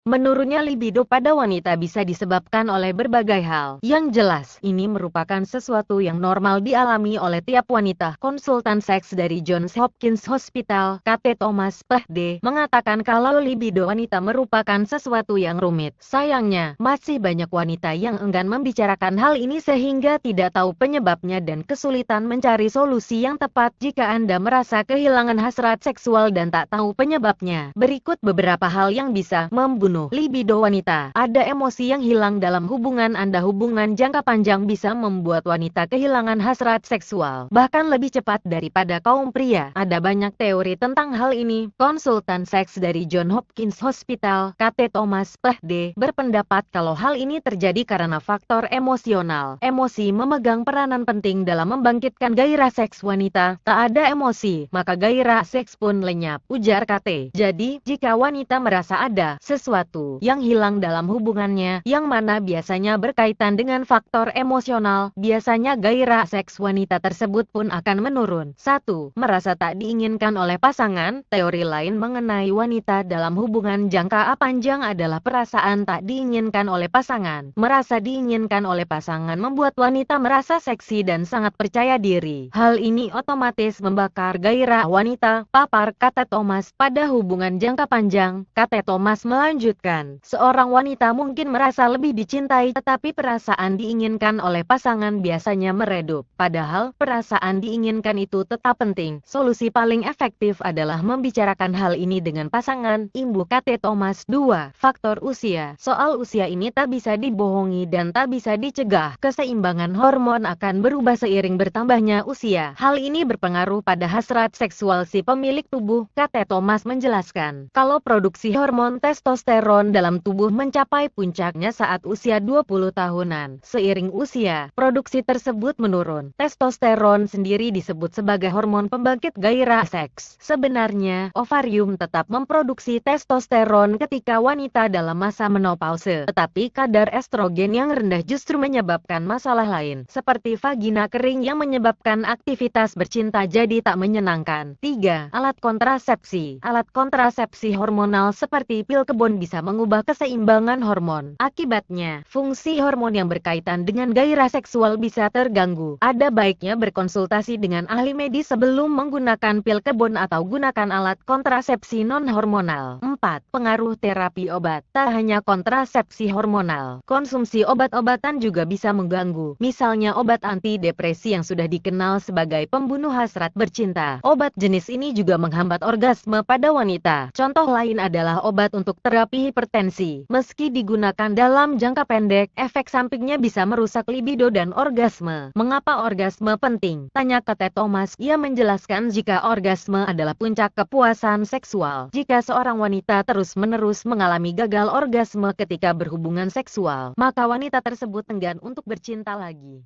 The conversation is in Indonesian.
Menurunnya libido pada wanita bisa disebabkan oleh berbagai hal. Yang jelas, ini merupakan sesuatu yang normal dialami oleh tiap wanita. Konsultan seks dari Johns Hopkins Hospital, Kate Thomas, Ph.D., mengatakan kalau libido wanita merupakan sesuatu yang rumit. Sayangnya, masih banyak wanita yang enggan membicarakan hal ini sehingga tidak tahu penyebabnya dan kesulitan mencari solusi yang tepat jika Anda merasa kehilangan hasrat seksual dan tak tahu penyebabnya. Berikut beberapa hal yang bisa membunuh libido wanita. Ada emosi yang hilang dalam hubungan Anda. Hubungan jangka panjang bisa membuat wanita kehilangan hasrat seksual, bahkan lebih cepat daripada kaum pria. Ada banyak teori tentang hal ini. Konsultan seks dari Johns Hopkins Hospital, Kate Thomas, Ph.D., berpendapat kalau hal ini terjadi karena faktor emosional. Emosi memegang peranan penting dalam membangkitkan gairah seks wanita. Tak ada emosi, maka gairah seks pun lenyap, ujar Kate. Jadi, jika wanita merasa ada sesuatu yang hilang dalam hubungannya, yang mana biasanya berkaitan dengan faktor emosional, biasanya gairah seks wanita tersebut pun akan menurun. 1. Merasa tak diinginkan oleh pasangan. Teori lain mengenai wanita dalam hubungan jangka panjang adalah perasaan tak diinginkan oleh pasangan. Merasa diinginkan oleh pasangan membuat wanita merasa seksi dan sangat percaya diri. Hal ini otomatis membakar gairah wanita, papar Kate Thomas. Pada hubungan jangka panjang, Kate Thomas melanjutkan, seorang wanita mungkin merasa lebih dicintai tetapi perasaan diinginkan oleh pasangan biasanya meredup. Padahal, perasaan diinginkan itu tetap penting. Solusi paling efektif adalah membicarakan hal ini dengan pasangan, imbuh Kate Thomas. 2. Faktor usia. Soal usia ini tak bisa dibohongi dan tak bisa dicegah. Keseimbangan hormon akan berubah seiring bertambahnya usia. Hal ini berpengaruh pada hasrat seksual si pemilik tubuh. Kate Thomas menjelaskan, kalau produksi hormon testosteron dalam tubuh mencapai puncaknya saat usia 20 tahunan. Seiring usia, produksi tersebut menurun. Testosteron sendiri disebut sebagai hormon pembangkit gairah seks. Sebenarnya, ovarium tetap memproduksi testosteron ketika wanita dalam masa menopause. Tetapi kadar estrogen yang rendah justru menyebabkan masalah lain, seperti vagina kering yang menyebabkan aktivitas bercinta jadi tak menyenangkan. 3. Alat kontrasepsi. Alat kontrasepsi hormonal seperti pil kebon bisa mengubah keseimbangan hormon. Akibatnya, fungsi hormon yang berkaitan dengan gairah seksual bisa terganggu. Ada baiknya berkonsultasi dengan ahli medis sebelum menggunakan pil kebon atau gunakan alat kontrasepsi non-hormonal. 4. Pengaruh terapi obat. Tak hanya kontrasepsi hormonal, konsumsi obat-obatan juga bisa mengganggu. Misalnya obat antidepresi yang sudah dikenal sebagai pembunuh hasrat bercinta. Obat jenis ini juga menghambat orgasme pada wanita. Contoh lain adalah obat untuk terapi hipertensi. Meski digunakan dalam jangka pendek, efek sampingnya bisa merusak libido dan orgasme. Mengapa orgasme penting? Tanya Kate Thomas. Ia menjelaskan jika orgasme adalah puncak kepuasan seksual. Jika seorang wanita terus-menerus mengalami gagal orgasme ketika berhubungan seksual, maka wanita tersebut enggan untuk bercinta lagi.